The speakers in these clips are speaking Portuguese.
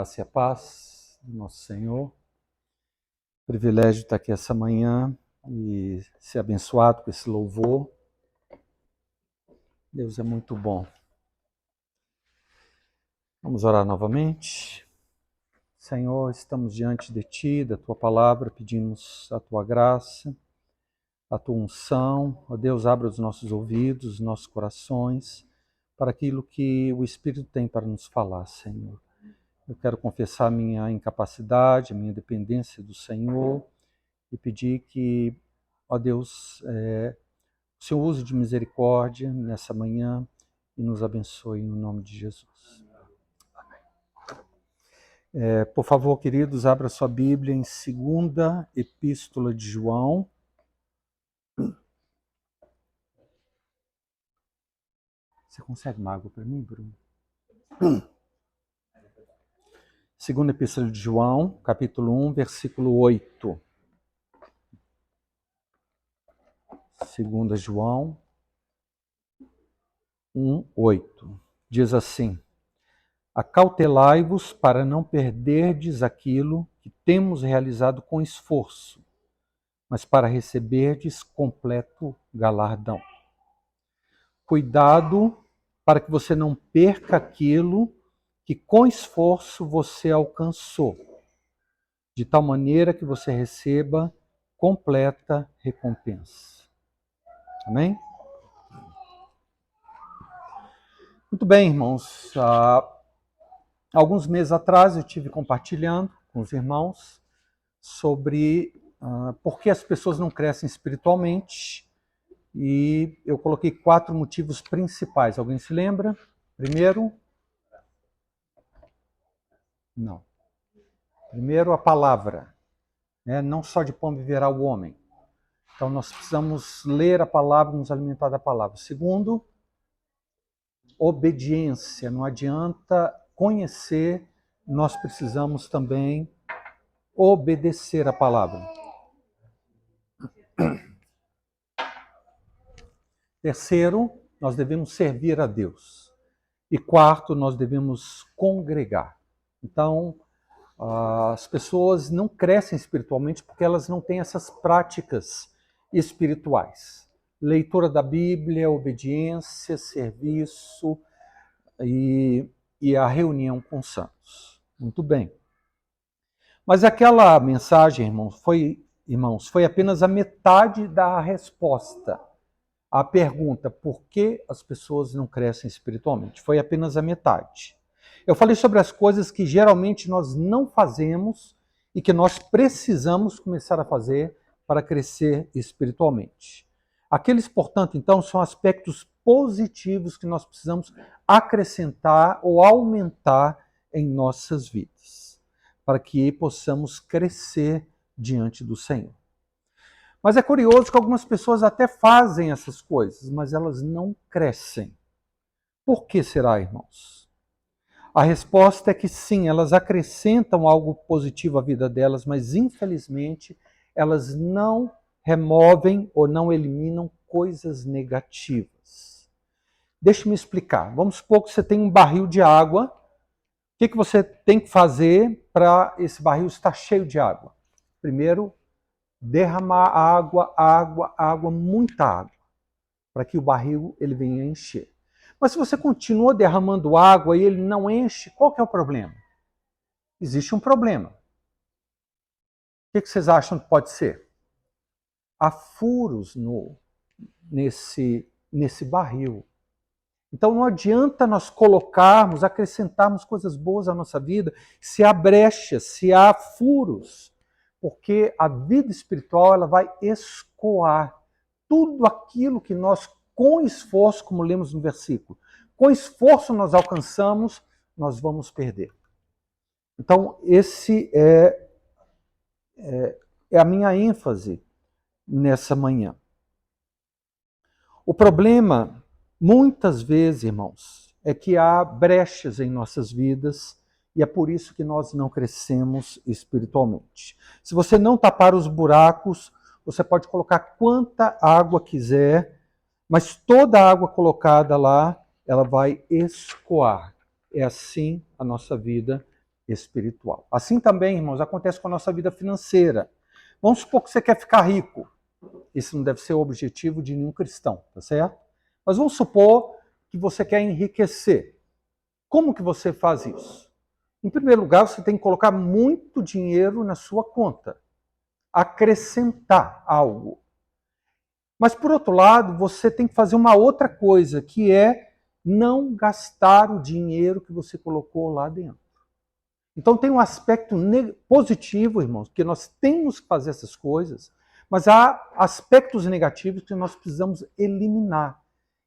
Graça e a paz do nosso Senhor. Privilégio estar aqui essa manhã e ser abençoado com esse louvor. Deus é muito bom. Vamos orar novamente. Senhor, estamos diante de Ti, da Tua palavra, pedimos a Tua graça, a Tua unção. Ó Deus, abra os nossos ouvidos, os nossos corações, para aquilo que o Espírito tem para nos falar, Senhor. Eu quero confessar a minha incapacidade, a minha dependência do Senhor e pedir que, ó Deus, o Senhor use de misericórdia nessa manhã e nos abençoe no nome de Jesus. Por favor, queridos, abra sua Bíblia em 2ª Epístola de João. Você consegue uma água para mim, Bruno? 2ª Epístola de João, capítulo 1, versículo 8. 2ª João 1, 8. Diz assim: Acautelai-vos para não perderdes aquilo que temos realizado com esforço, mas para receberdes completo galardão. Cuidado para que você não perca aquilo que com esforço você alcançou, de tal maneira que você receba completa recompensa. Amém? Muito bem, irmãos. Alguns meses atrás eu estive compartilhando com os irmãos sobre por que as pessoas não crescem espiritualmente, e eu coloquei 4 motivos principais. Alguém se lembra? Primeiro? Não. Primeiro, a palavra. Não só de pão viverá o homem. Então nós precisamos ler a palavra, nos alimentar da palavra. Segundo, obediência. Não adianta conhecer, nós precisamos também obedecer a palavra. Terceiro, nós devemos servir a Deus. E quarto, nós devemos congregar. Então, as pessoas não crescem espiritualmente porque elas não têm essas práticas espirituais. Leitura da Bíblia, obediência, serviço e a reunião com os santos. Muito bem. Mas aquela mensagem, irmãos, foi apenas a metade da resposta à pergunta por que as pessoas não crescem espiritualmente. Foi apenas a metade. Eu falei sobre as coisas que geralmente nós não fazemos e que nós precisamos começar a fazer para crescer espiritualmente. Aqueles, portanto, então, são aspectos positivos que nós precisamos acrescentar ou aumentar em nossas vidas, para que possamos crescer diante do Senhor. Mas é curioso que algumas pessoas até fazem essas coisas, mas elas não crescem. Por que será, irmãos? A resposta é que sim, elas acrescentam algo positivo à vida delas, mas infelizmente elas não removem ou não eliminam coisas negativas. Deixe-me explicar. Vamos supor que você tem um barril de água. O que você tem que fazer para esse barril estar cheio de água? Primeiro, derramar água, muita água, para que o barril ele venha a encher. Mas se você continua derramando água e ele não enche, qual que é o problema? Existe um problema. O que vocês acham que pode ser? Há furos nesse barril. Então não adianta nós colocarmos, acrescentarmos coisas boas à nossa vida se há brechas, se há furos. Porque a vida espiritual ela vai escoar tudo aquilo que nós, com esforço, como lemos no versículo, com esforço nós alcançamos, nós vamos perder. Então, esse é a minha ênfase nessa manhã. O problema, muitas vezes, irmãos, é que há brechas em nossas vidas e é por isso que nós não crescemos espiritualmente. Se você não tapar os buracos, você pode colocar quanta água quiser, mas toda a água colocada lá, ela vai escoar. É assim a nossa vida espiritual. Assim também, irmãos, acontece com a nossa vida financeira. Vamos supor que você quer ficar rico. Esse não deve ser o objetivo de nenhum cristão, tá certo? Mas vamos supor que você quer enriquecer. Como que você faz isso? Em primeiro lugar, você tem que colocar muito dinheiro na sua conta. Acrescentar algo. Mas, por outro lado, você tem que fazer uma outra coisa, que é não gastar o dinheiro que você colocou lá dentro. Então tem um aspecto positivo, irmãos, que nós temos que fazer essas coisas, mas há aspectos negativos que nós precisamos eliminar.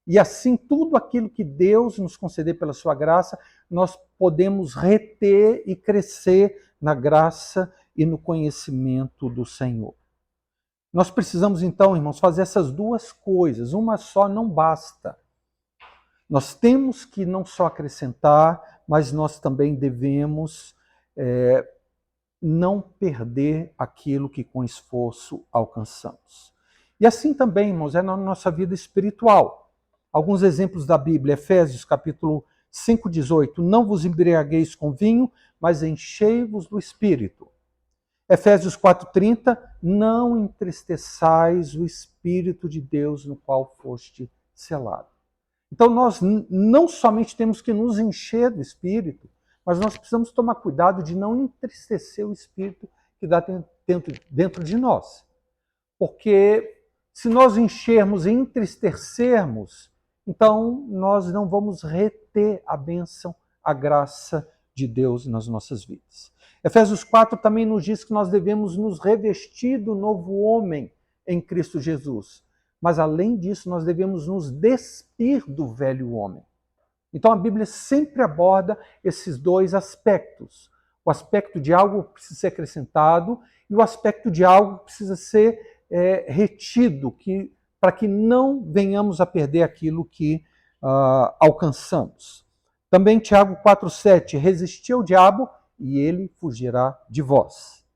E assim, tudo aquilo que Deus nos conceder pela sua graça, nós podemos reter e crescer na graça e no conhecimento do Senhor. Nós precisamos, então, irmãos, fazer essas duas coisas. Uma só não basta. Nós temos que não só acrescentar, mas nós também devemos não perder aquilo que com esforço alcançamos. E assim também, irmãos, é na nossa vida espiritual. Alguns exemplos da Bíblia, Efésios capítulo 5:18, não vos embriagueis com vinho, mas enchei-vos do Espírito. Efésios 4:30, não entristeçais o Espírito de Deus no qual foste selado. Então nós não somente temos que nos encher do Espírito, mas nós precisamos tomar cuidado de não entristecer o Espírito que dá dentro de nós. Porque se nós enchermos e entristecermos, então nós não vamos reter a bênção, a graça de Deus nas nossas vidas. Efésios 4 também nos diz que nós devemos nos revestir do novo homem em Cristo Jesus. Mas além disso, nós devemos nos despir do velho homem. Então a Bíblia sempre aborda esses dois aspectos. O aspecto de algo que precisa ser acrescentado e o aspecto de algo que precisa ser retido, para que não venhamos a perder aquilo que alcançamos. Também Tiago 4,7, resisti ao diabo e ele fugirá de vós.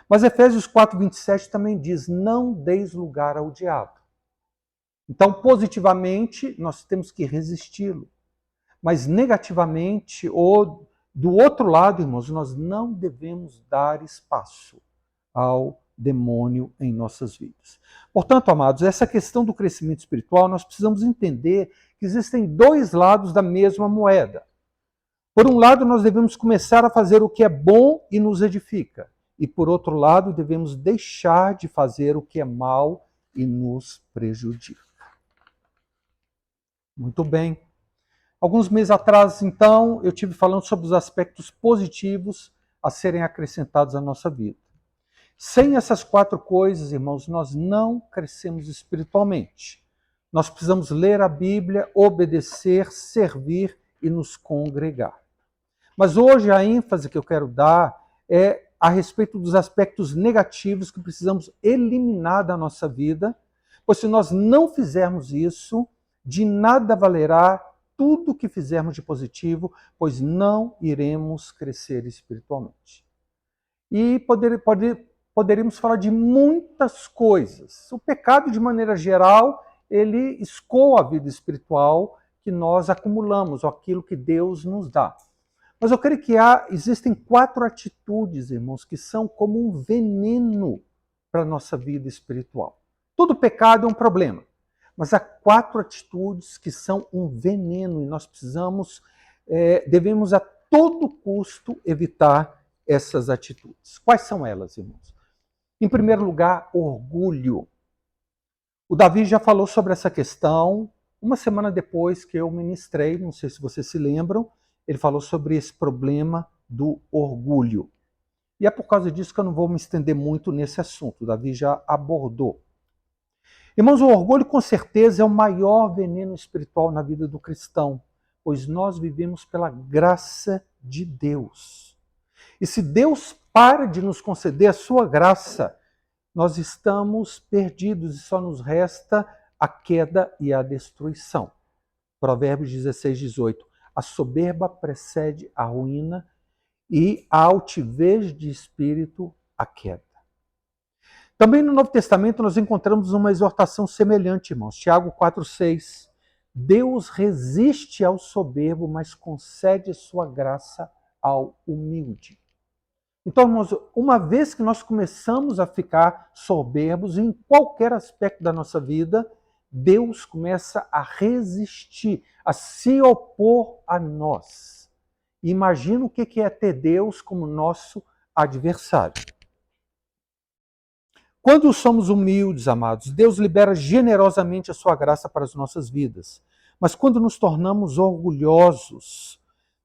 Mas Efésios 4,27 também diz, não deis lugar ao diabo. Então, positivamente, nós temos que resisti-lo. Mas negativamente, ou do outro lado, irmãos, nós não devemos dar espaço ao demônio em nossas vidas. Portanto, amados, essa questão do crescimento espiritual, nós precisamos entender que existem dois lados da mesma moeda. Por um lado, nós devemos começar a fazer o que é bom e nos edifica. E por outro lado, devemos deixar de fazer o que é mal e nos prejudica. Muito bem. Alguns meses atrás, então, eu estive falando sobre os aspectos positivos a serem acrescentados à nossa vida. Sem essas quatro coisas, irmãos, nós não crescemos espiritualmente. Nós precisamos ler a Bíblia, obedecer, servir e nos congregar. Mas hoje a ênfase que eu quero dar é a respeito dos aspectos negativos que precisamos eliminar da nossa vida, pois se nós não fizermos isso, de nada valerá tudo o que fizermos de positivo, pois não iremos crescer espiritualmente. E poderíamos falar de muitas coisas. O pecado, de maneira geral, ele escoa a vida espiritual que nós acumulamos, aquilo que Deus nos dá. Mas eu creio que existem 4 atitudes, irmãos, que são como um veneno para a nossa vida espiritual. Todo pecado é um problema. Mas há 4 atitudes que são um veneno e nós devemos a todo custo evitar essas atitudes. Quais são elas, irmãos? Em primeiro lugar, orgulho. O Davi já falou sobre essa questão uma semana depois que eu ministrei, não sei se vocês se lembram, ele falou sobre esse problema do orgulho. E é por causa disso que eu não vou me estender muito nesse assunto, o Davi já abordou. Irmãos, o orgulho com certeza é o maior veneno espiritual na vida do cristão, pois nós vivemos pela graça de Deus. E se Deus para de nos conceder a sua graça, nós estamos perdidos e só nos resta a queda e a destruição. Provérbios 16:18. A soberba precede a ruína e a altivez de espírito a queda. Também no Novo Testamento nós encontramos uma exortação semelhante, irmãos. Tiago 4,6. Deus resiste ao soberbo, mas concede sua graça ao humilde. Então, irmãos, uma vez que nós começamos a ficar soberbos em qualquer aspecto da nossa vida, Deus começa a resistir, a se opor a nós. Imagina o que é ter Deus como nosso adversário. Quando somos humildes, amados, Deus libera generosamente a sua graça para as nossas vidas. Mas quando nos tornamos orgulhosos,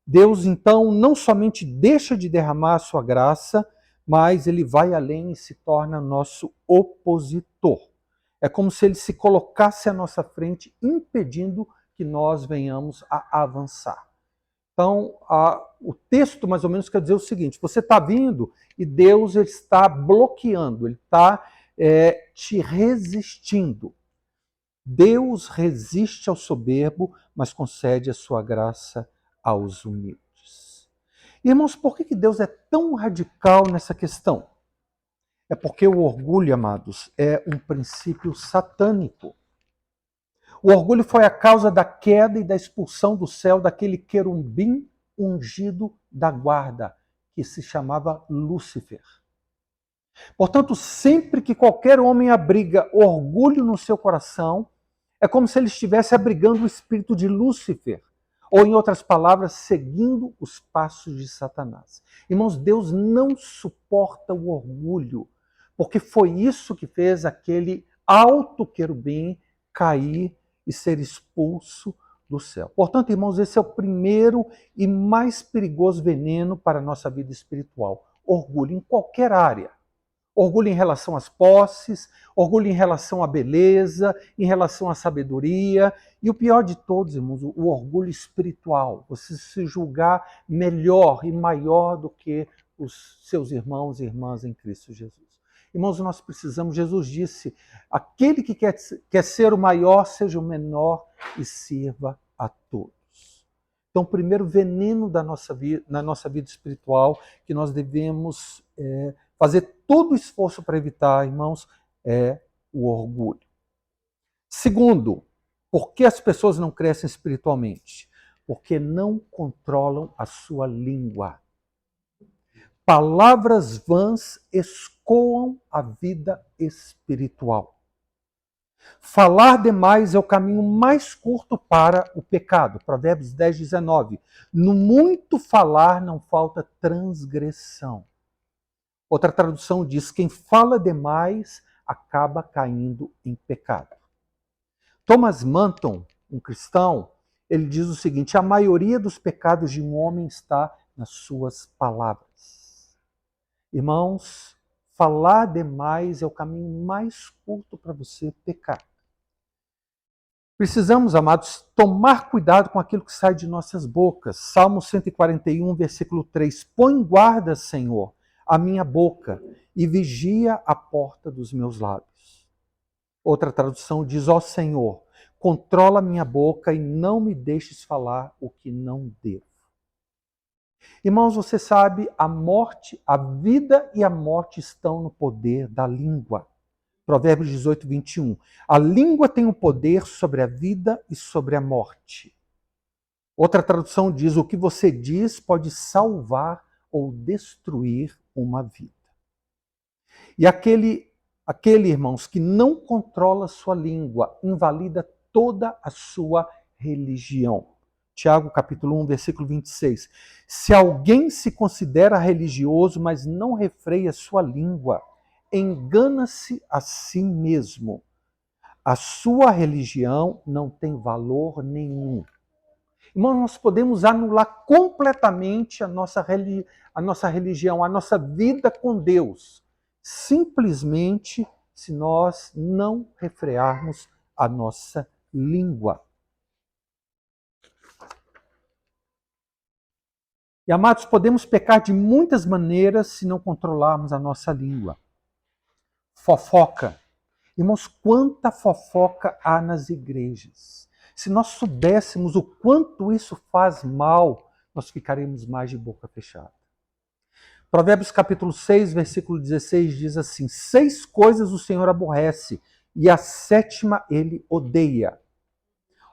Deus então não somente deixa de derramar a sua graça, mas ele vai além e se torna nosso opositor. É como se ele se colocasse à nossa frente, impedindo que nós venhamos a avançar. Então, o texto mais ou menos quer dizer o seguinte: você está vindo e Deus está bloqueando, ele está te resistindo. Deus resiste ao soberbo, mas concede a sua graça aos humildes. Irmãos, por que Deus é tão radical nessa questão? É porque o orgulho, amados, é um princípio satânico. O orgulho foi a causa da queda e da expulsão do céu daquele querubim ungido da guarda, que se chamava Lúcifer. Portanto, sempre que qualquer homem abriga orgulho no seu coração, é como se ele estivesse abrigando o espírito de Lúcifer, ou, em outras palavras, seguindo os passos de Satanás. Irmãos, Deus não suporta o orgulho, porque foi isso que fez aquele alto querubim cair e ser expulso do céu. Portanto, irmãos, esse é o primeiro e mais perigoso veneno para a nossa vida espiritual. Orgulho em qualquer área. Orgulho em relação às posses, orgulho em relação à beleza, em relação à sabedoria. E o pior de todos, irmãos, o orgulho espiritual. Você se julgar melhor e maior do que os seus irmãos e irmãs em Cristo Jesus. Irmãos, nós precisamos, Jesus disse, aquele que quer ser o maior, seja o menor e sirva a todos. Então, o primeiro veneno da na nossa vida espiritual que nós devemos fazer todo o esforço para evitar, irmãos, é o orgulho. Segundo, por que as pessoas não crescem espiritualmente? Porque não controlam a sua língua. Palavras vãs escoam a vida espiritual. Falar demais é o caminho mais curto para o pecado. Provérbios 10, 19. No muito falar não falta transgressão. Outra tradução diz: quem fala demais acaba caindo em pecado. Thomas Manton, um cristão, ele diz o seguinte: a maioria dos pecados de um homem está nas suas palavras. Irmãos, falar demais é o caminho mais curto para você pecar. Precisamos, amados, tomar cuidado com aquilo que sai de nossas bocas. Salmo 141, versículo 3. Põe guarda, Senhor, a minha boca e vigia a porta dos meus lábios. Outra tradução diz: ó Senhor, controla minha boca e não me deixes falar o que não devo. Irmãos, você sabe, a morte, a vida e a morte estão no poder da língua. Provérbios 18, 21. A língua tem o poder sobre a vida e sobre a morte. Outra tradução diz: o que você diz pode salvar ou destruir uma vida. E aquele, irmãos, que não controla sua língua, invalida toda a sua religião. Tiago, capítulo 1, versículo 26. Se alguém se considera religioso, mas não refreia sua língua, engana-se a si mesmo. A sua religião não tem valor nenhum. Irmãos, nós podemos anular completamente a nossa religião, a nossa vida com Deus, simplesmente se nós não refrearmos a nossa língua. E, amados, podemos pecar de muitas maneiras se não controlarmos a nossa língua. Fofoca. Irmãos, quanta fofoca há nas igrejas. Se nós soubéssemos o quanto isso faz mal, nós ficaremos mais de boca fechada. Provérbios capítulo 6, versículo 16 diz assim: 6 coisas o Senhor aborrece, e a 7ª ele odeia: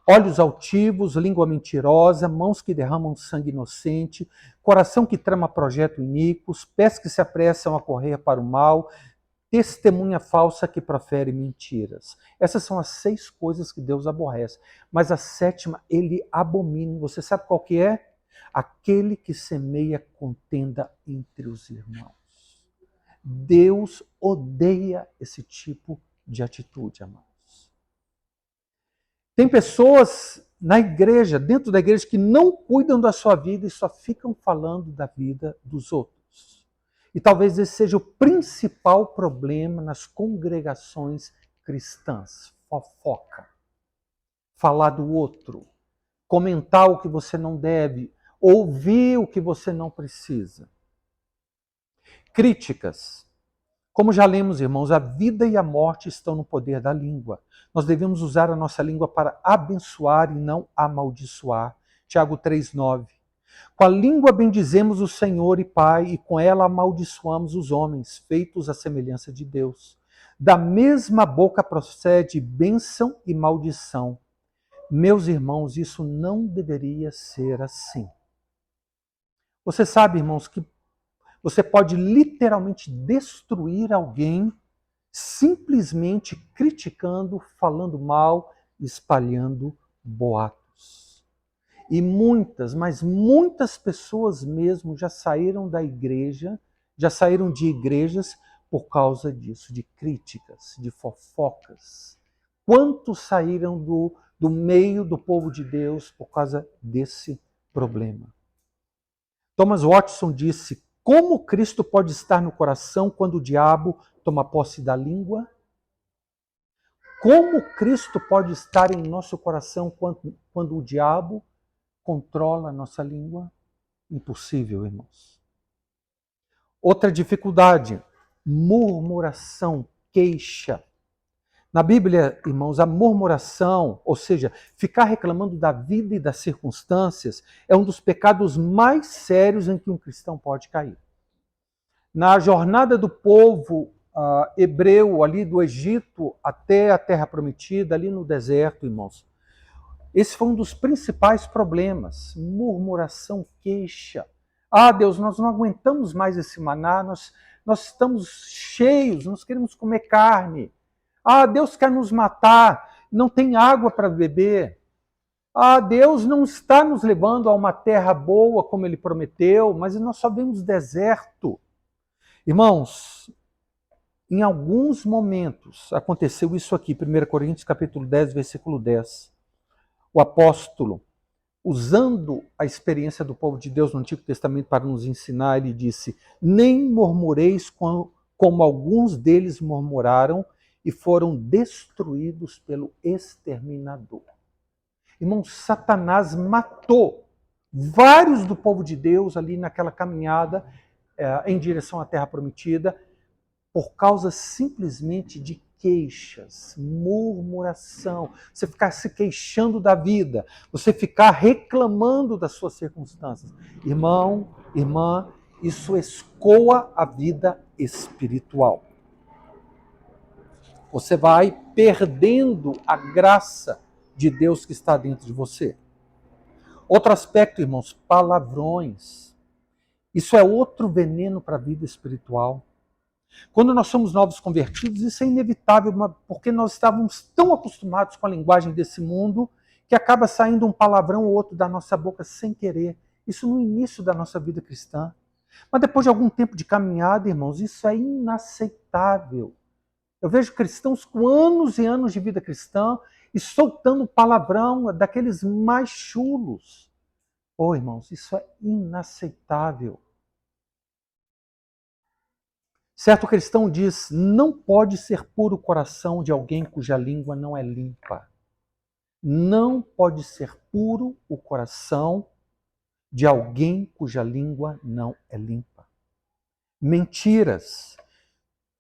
Olhos altivos, língua mentirosa, mãos que derramam sangue inocente, coração que trama projeto iníquos, pés que se apressam a correr para o mal, testemunha falsa que profere mentiras. Essas são as 6 coisas que Deus aborrece. Mas a 7ª, ele abomina. Você sabe qual que é? Aquele que semeia contenda entre os irmãos. Deus odeia esse tipo de atitude, amados. Tem pessoas na igreja, dentro da igreja, que não cuidam da sua vida e só ficam falando da vida dos outros. E talvez esse seja o principal problema nas congregações cristãs. Fofoca. Falar do outro. Comentar o que você não deve. Ouvir o que você não precisa. Críticas. Como já lemos, irmãos, a vida e a morte estão no poder da língua. Nós devemos usar a nossa língua para abençoar e não amaldiçoar. Tiago 3,9. Com a língua bendizemos o Senhor e Pai, e com ela amaldiçoamos os homens, feitos à semelhança de Deus. Da mesma boca procede bênção e maldição. Meus irmãos, isso não deveria ser assim. Você sabe, irmãos, que você pode literalmente destruir alguém simplesmente criticando, falando mal, espalhando boatos. E muitas, mas muitas pessoas mesmo já saíram da igreja, já saíram de igrejas por causa disso, de críticas, de fofocas. Quantos saíram do meio do povo de Deus por causa desse problema? Thomas Watson disse: como Cristo pode estar no coração quando o diabo toma posse da língua? Como Cristo pode estar em nosso coração quando o diabo controla a nossa língua? Impossível, irmãos. Outra dificuldade, murmuração, queixa. Na Bíblia, irmãos, a murmuração, ou seja, ficar reclamando da vida e das circunstâncias, é um dos pecados mais sérios em que um cristão pode cair. Na jornada do povo hebreu, ali do Egito até a Terra Prometida, ali no deserto, irmãos, esse foi um dos principais problemas. Murmuração, queixa. Ah, Deus, nós não aguentamos mais esse maná, nós estamos cheios, nós queremos comer carne. Ah, Deus quer nos matar, não tem água para beber. Ah, Deus não está nos levando a uma terra boa, como Ele prometeu, mas nós só vemos deserto. Irmãos, em alguns momentos aconteceu isso aqui, 1 Coríntios capítulo 10, versículo 10. O apóstolo, usando a experiência do povo de Deus no Antigo Testamento para nos ensinar, ele disse: nem murmureis como alguns deles murmuraram e foram destruídos pelo exterminador. Irmão, Satanás matou vários do povo de Deus ali naquela caminhada em direção à Terra Prometida por causa simplesmente de queixas, murmuração, você ficar se queixando da vida, você ficar reclamando das suas circunstâncias. Irmão, irmã, isso escoa a vida espiritual. Você vai perdendo a graça de Deus que está dentro de você. Outro aspecto, irmãos, palavrões. Isso é outro veneno para a vida espiritual. Quando nós somos novos convertidos, isso é inevitável, porque nós estávamos tão acostumados com a linguagem desse mundo que acaba saindo um palavrão ou outro da nossa boca sem querer. Isso no início da nossa vida cristã. Mas depois de algum tempo de caminhada, irmãos, isso é inaceitável. Eu vejo cristãos com anos e anos de vida cristã e soltando palavrão daqueles mais chulos. Oh, irmãos, isso é inaceitável. Certo cristão diz: não pode ser puro o coração de alguém cuja língua não é limpa. Não pode ser puro o coração de alguém cuja língua não é limpa. Mentiras.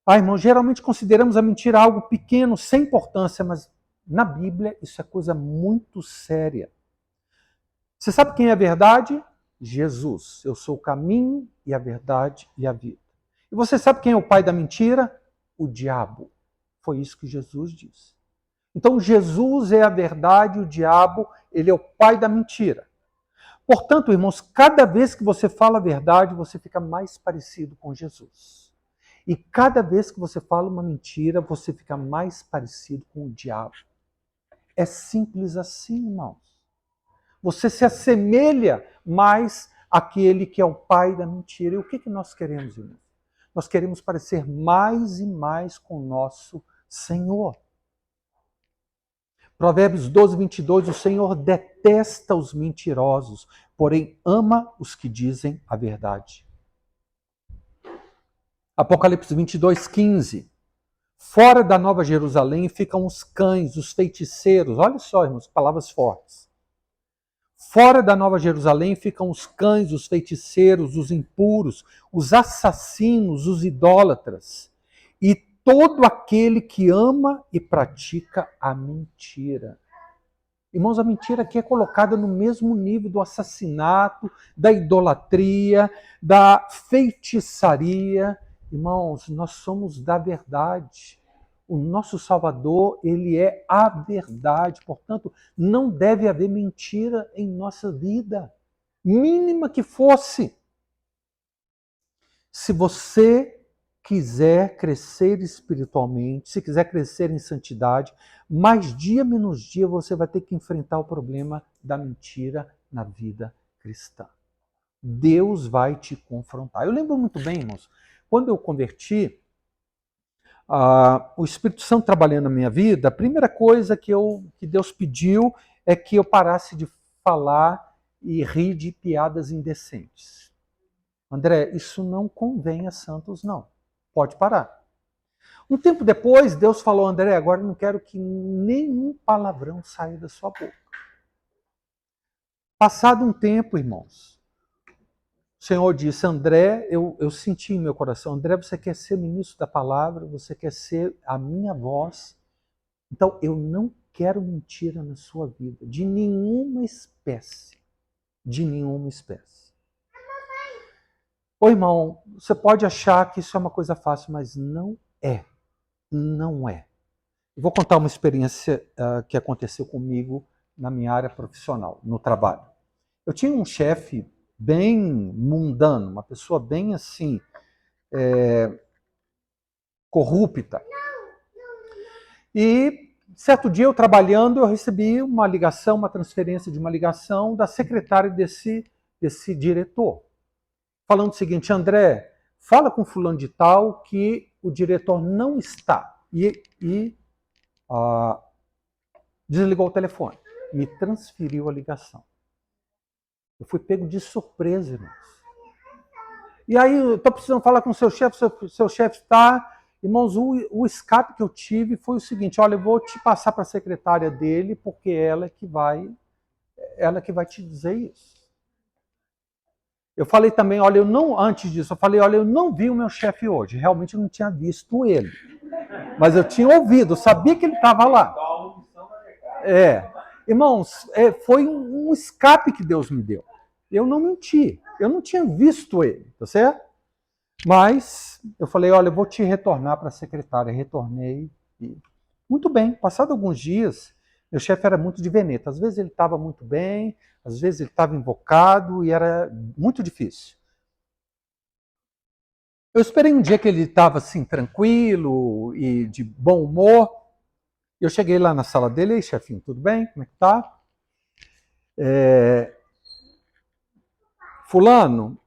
Irmão, geralmente consideramos a mentira algo pequeno, sem importância, mas na Bíblia isso é coisa muito séria. Você sabe quem é a verdade? Jesus. Eu sou o caminho e a verdade e a vida. E você sabe quem é o pai da mentira? O diabo. Foi isso que Jesus disse. Então Jesus é a verdade, o diabo, ele é o pai da mentira. Portanto, irmãos, cada vez que você fala a verdade, você fica mais parecido com Jesus. E cada vez que você fala uma mentira, você fica mais parecido com o diabo. É simples assim, irmãos. Você se assemelha mais àquele que é o pai da mentira. E o que nós queremos, irmãos? Nós queremos parecer mais e mais com o nosso Senhor. Provérbios 12, 22, o Senhor detesta os mentirosos, porém ama os que dizem a verdade. Apocalipse 22, 15. Fora da Nova Jerusalém ficam os cães, os feiticeiros. Olha só, irmãos, palavras fortes. Fora da Nova Jerusalém ficam os cães, os feiticeiros, os impuros, os assassinos, os idólatras e todo aquele que ama e pratica a mentira. Irmãos, a mentira aqui é colocada no mesmo nível do assassinato, da idolatria, da feitiçaria. Irmãos, nós somos da verdade. O nosso Salvador, ele é a verdade. Portanto, não deve haver mentira em nossa vida. Mínima que fosse. Se você quiser crescer espiritualmente, se quiser crescer em santidade, mais dia menos dia você vai ter que enfrentar o problema da mentira na vida cristã. Deus vai te confrontar. Eu lembro muito bem, irmãos, quando eu converti, o Espírito Santo trabalhando na minha vida, a primeira coisa que Deus pediu é que eu parasse de falar e rir de piadas indecentes. André, isso não convém a santos, não. Pode parar. Um tempo depois, Deus falou, André, agora eu não quero que nenhum palavrão saia da sua boca. Passado um tempo, irmãos, o Senhor disse, André, eu senti em meu coração, André, você quer ser ministro da palavra, você quer ser a minha voz, então eu não quero mentira na sua vida, de nenhuma espécie. De nenhuma espécie. Ô irmão, você pode achar que isso é uma coisa fácil, mas não é. Não é. Eu vou contar uma experiência que aconteceu comigo na minha área profissional, no trabalho. Eu tinha um chefe bem mundano, uma pessoa bem assim, corrupta. E certo dia eu trabalhando, eu recebi uma ligação, uma transferência de uma ligação da secretária desse diretor. Falando o seguinte, André, fala com fulano de tal que o diretor não está. E desligou o telefone. Me transferiu a ligação. Eu fui pego de surpresa, irmãos. E aí, eu estou precisando falar com o seu chefe, seu chefe está... Irmãos, o escape que eu tive foi o seguinte, olha, eu vou te passar para a secretária dele, porque ela que vai te dizer isso. Eu falei também, olha, antes disso, eu falei, olha, eu não vi o meu chefe hoje, realmente eu não tinha visto ele. Mas eu tinha ouvido, eu sabia que ele estava lá. Irmãos, foi um escape que Deus me deu. Eu não menti, eu não tinha visto ele, tá certo? Mas eu falei, olha, eu vou te retornar para a secretária. Retornei. E... Muito bem, passado alguns dias, meu chefe era muito de veneta. Às vezes ele estava muito bem, às vezes ele estava invocado e era muito difícil. Eu esperei um dia que ele estava assim, tranquilo e de bom humor. Eu cheguei lá na sala dele, ei, chefinho, tudo bem? Como é que tá? Fulano,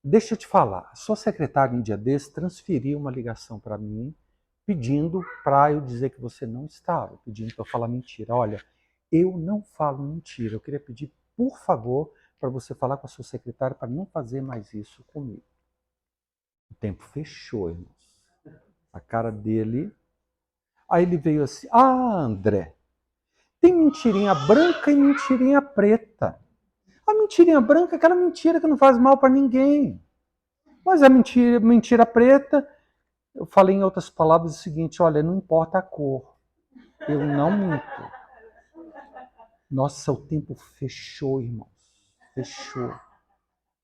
deixa eu te falar, a sua secretária um dia desse transferiu uma ligação para mim, pedindo para eu dizer que você não estava, pedindo para eu falar mentira. Olha, eu não falo mentira, eu queria pedir, por favor, para você falar com a sua secretária para não fazer mais isso comigo. O tempo fechou, irmãos. A cara dele... Aí ele veio assim, André, tem mentirinha branca e mentirinha preta. A mentirinha branca é aquela mentira que não faz mal para ninguém. Mas a mentira preta, eu falei em outras palavras o seguinte, olha, não importa a cor, eu não minto. Nossa, o tempo fechou, irmãos, fechou.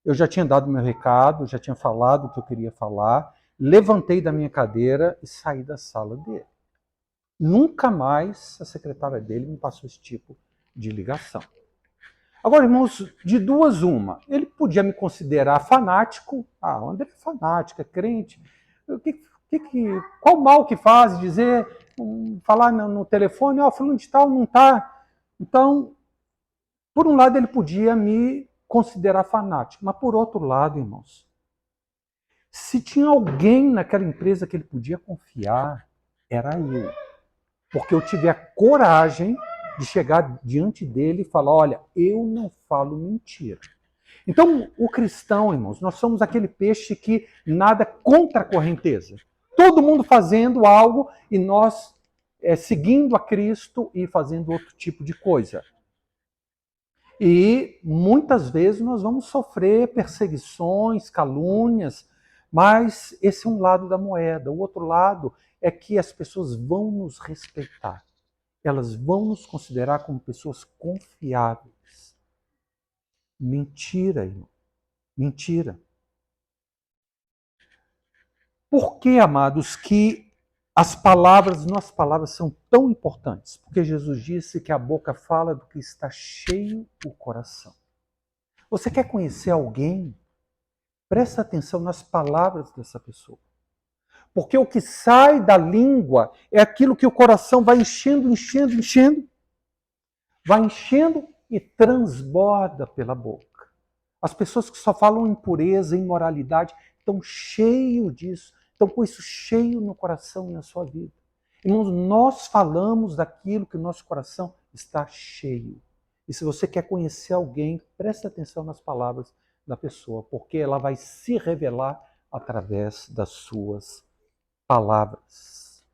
Eu já tinha dado meu recado, já tinha falado o que eu queria falar, levantei da minha cadeira e saí da sala dele. Nunca mais a secretária dele me passou esse tipo de ligação. Agora, irmãos, de duas uma. Ele podia me considerar fanático. Ah, o André é fanático, é crente. Qual mal que faz dizer, falar no telefone, ó, fulano de tal não está. Então, por um lado, ele podia me considerar fanático. Mas, por outro lado, irmãos, se tinha alguém naquela empresa que ele podia confiar, era eu. Porque eu tive a coragem de chegar diante dele e falar, olha, eu não falo mentira. Então, o cristão, irmãos, nós somos aquele peixe que nada contra a correnteza. Todo mundo fazendo algo e nós seguindo a Cristo e fazendo outro tipo de coisa. E muitas vezes nós vamos sofrer perseguições, calúnias, mas esse é um lado da moeda. O outro lado é que as pessoas vão nos respeitar. Elas vão nos considerar como pessoas confiáveis. Mentira, irmão. Mentira. Por que, amados, que nossas palavras são tão importantes? Porque Jesus disse que a boca fala do que está cheio o coração. Você quer conhecer alguém? Presta atenção nas palavras dessa pessoa. Porque o que sai da língua é aquilo que o coração vai enchendo, enchendo, enchendo. Vai enchendo e transborda pela boca. As pessoas que só falam impureza, imoralidade, estão cheios disso, estão com isso cheio no coração e na sua vida. Irmãos, nós falamos daquilo que o nosso coração está cheio. E se você quer conhecer alguém, preste atenção nas palavras da pessoa, porque ela vai se revelar através das suas palavras.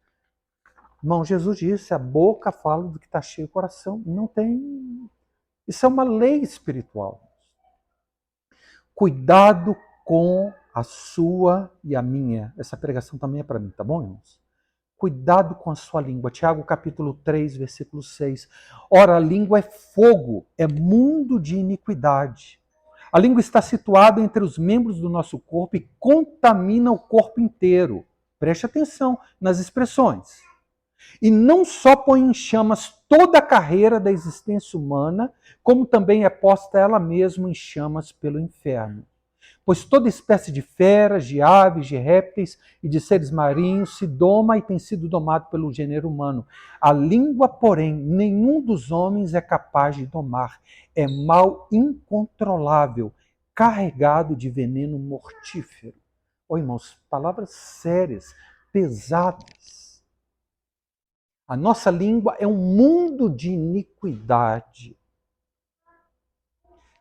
Irmão, Jesus disse, a boca fala do que está cheio o coração. Não tem... Isso é uma lei espiritual. Cuidado com a sua e a minha. Essa pregação também é para mim, tá bom, irmãos? Cuidado com a sua língua. Tiago capítulo 3, versículo 6. Ora, a língua é fogo, é mundo de iniquidade. A língua está situada entre os membros do nosso corpo e contamina o corpo inteiro. Preste atenção nas expressões. E não só põe em chamas toda a carreira da existência humana, como também é posta ela mesma em chamas pelo inferno. Pois toda espécie de feras, de aves, de répteis e de seres marinhos se doma e tem sido domado pelo gênero humano. A língua, porém, nenhum dos homens é capaz de domar. É mal incontrolável, carregado de veneno mortífero. Ô, irmãos, palavras sérias, pesadas. A nossa língua é um mundo de iniquidade.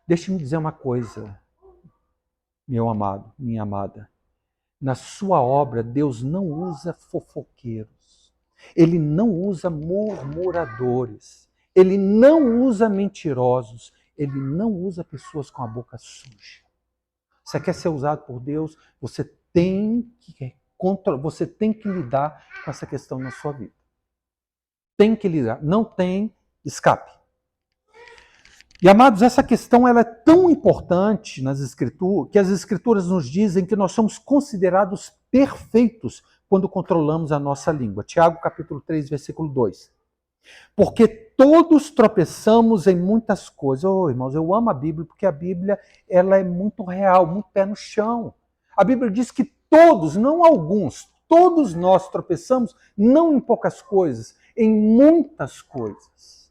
Deixe-me dizer uma coisa, meu amado, minha amada. Na sua obra, Deus não usa fofoqueiros. Ele não usa murmuradores. Ele não usa mentirosos. Ele não usa pessoas com a boca suja. Você quer ser usado por Deus? Você tem que lidar com essa questão na sua vida. Tem que lidar. Não tem escape. E, amados, essa questão ela é tão importante nas Escrituras, que as Escrituras nos dizem que nós somos considerados perfeitos quando controlamos a nossa língua. Tiago, capítulo 3, versículo 2. Porque todos tropeçamos em muitas coisas. Oh, irmãos, eu amo a Bíblia, porque a Bíblia ela é muito real, muito pé no chão. A Bíblia diz que todos, não alguns, todos nós tropeçamos, não em poucas coisas, em muitas coisas.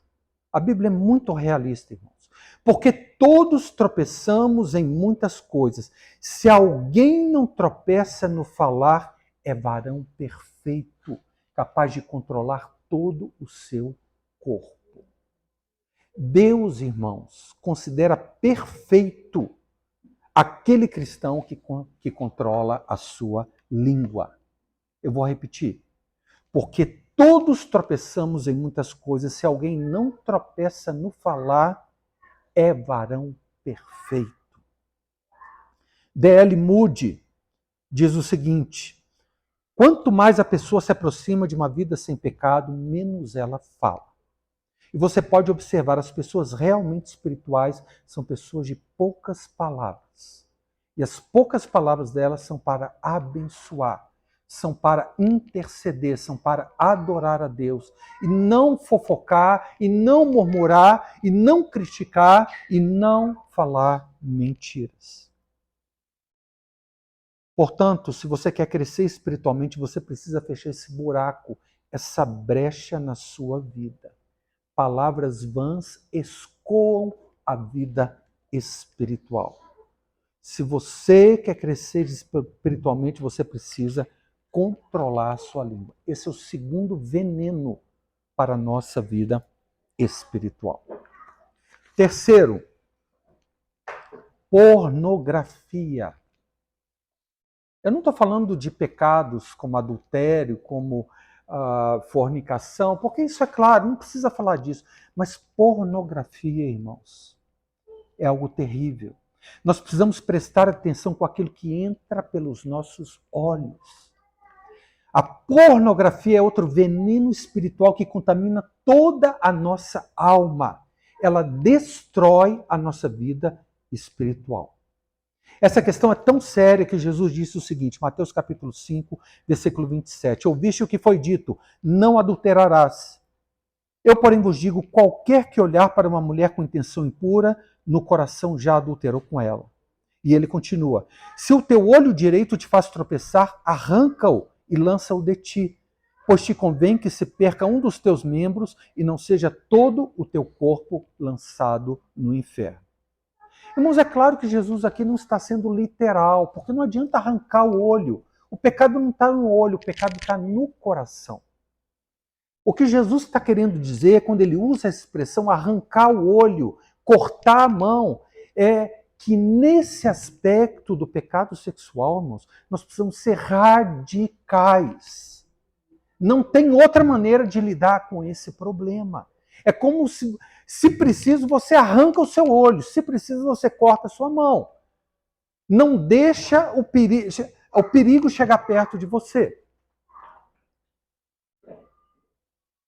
A Bíblia é muito realista, irmãos. Porque todos tropeçamos em muitas coisas. Se alguém não tropeça no falar, é varão perfeito, capaz de controlar todo o seu corpo. Deus, irmãos, considera perfeito aquele cristão que controla a sua língua. Eu vou repetir. Porque todos tropeçamos em muitas coisas. Se alguém não tropeça no falar, é varão perfeito. D.L. Moody diz o seguinte: quanto mais a pessoa se aproxima de uma vida sem pecado, menos ela fala. E você pode observar, as pessoas realmente espirituais são pessoas de poucas palavras. E as poucas palavras delas são para abençoar, são para interceder, são para adorar a Deus. E não fofocar, e não murmurar, e não criticar, e não falar mentiras. Portanto, se você quer crescer espiritualmente, você precisa fechar esse buraco, essa brecha na sua vida. Palavras vãs escoam a vida espiritual. Se você quer crescer espiritualmente, você precisa controlar a sua língua. Esse é o segundo veneno para a nossa vida espiritual. Terceiro, pornografia. Eu não estou falando de pecados como adultério, como fornicação, porque isso é claro, não precisa falar disso. Mas pornografia, irmãos, é algo terrível. Nós precisamos prestar atenção com aquilo que entra pelos nossos olhos. A pornografia é outro veneno espiritual que contamina toda a nossa alma. Ela destrói a nossa vida espiritual. Essa questão é tão séria que Jesus disse o seguinte, Mateus capítulo 5, versículo 27. Ouviste o que foi dito, não adulterarás. Eu, porém, vos digo, qualquer que olhar para uma mulher com intenção impura, no coração já adulterou com ela. E ele continua, se o teu olho direito te faz tropeçar, arranca-o e lança-o de ti, pois te convém que se perca um dos teus membros e não seja todo o teu corpo lançado no inferno. Irmãos, é claro que Jesus aqui não está sendo literal, porque não adianta arrancar o olho. O pecado não está no olho, o pecado está no coração. O que Jesus está querendo dizer, quando ele usa a expressão arrancar o olho, cortar a mão, é que nesse aspecto do pecado sexual, irmãos, nós precisamos ser radicais. Não tem outra maneira de lidar com esse problema. É como se preciso, você arranca o seu olho, se preciso, você corta a sua mão. Não deixa o perigo chegar perto de você.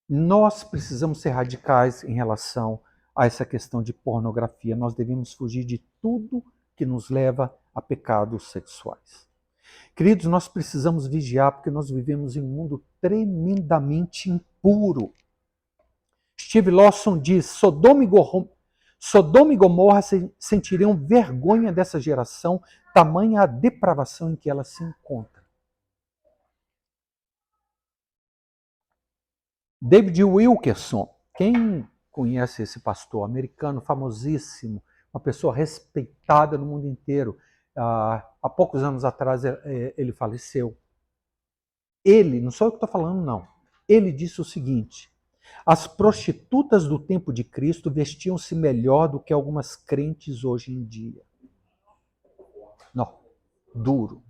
Nós precisamos ser radicais em relação a essa questão de pornografia. Nós devemos fugir de tudo que nos leva a pecados sexuais. Queridos, nós precisamos vigiar porque nós vivemos em um mundo tremendamente impuro. Steve Lawson diz, Sodoma e Gomorra sentiriam vergonha dessa geração, tamanha a depravação em que ela se encontra. David Wilkerson, quem conhece esse pastor americano famosíssimo, uma pessoa respeitada no mundo inteiro, há poucos anos atrás ele faleceu. Ele, não sou eu que estou falando não, ele disse o seguinte, as prostitutas do tempo de Cristo vestiam-se melhor do que algumas crentes hoje em dia. Não, duro.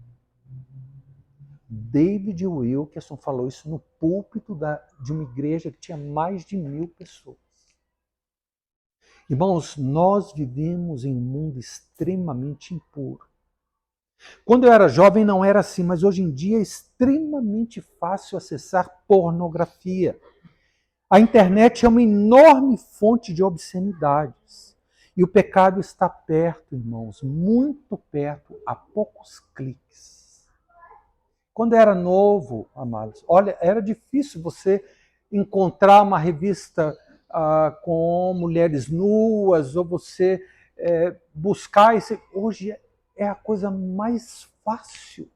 David Wilkerson falou isso no púlpito de uma igreja que tinha mais de 1000 pessoas. Irmãos, nós vivemos em um mundo extremamente impuro. Quando eu era jovem não era assim, mas hoje em dia é extremamente fácil acessar pornografia. A internet é uma enorme fonte de obscenidades. E o pecado está perto, irmãos, muito perto, a poucos cliques. Quando eu era novo, amados, olha, era difícil você encontrar uma revista com mulheres nuas, ou você buscar esse. Hoje é a coisa mais fácil.